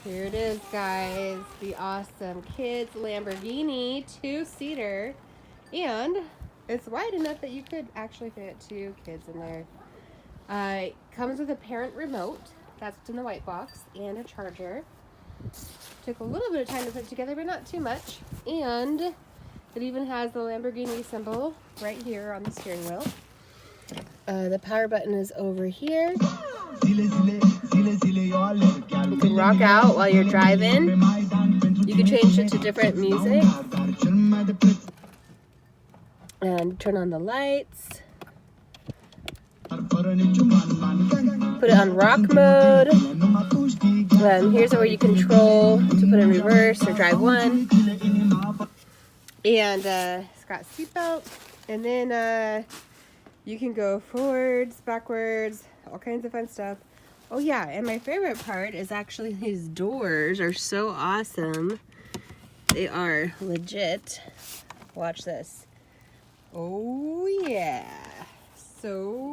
Here it is, guys. The awesome kids Lamborghini 2-seater. And it's wide enough that you could actually fit 2 kids in there. It comes with a parent remote. That's what's in the white box. And a charger. Took a little bit of time to put together, but not too much. And it even has the Lamborghini symbol right here on the steering wheel. The power button is over here. You can rock out while you're driving. You can change it to different music. And turn on the lights. Put it on rock mode. Here's where you control to put in reverse or drive 1. And it's got seatbelt. And then you can go forwards, backwards, all kinds of fun stuff. Oh yeah, and my favorite part is actually these doors are so awesome. They are legit. Watch this. Oh yeah, so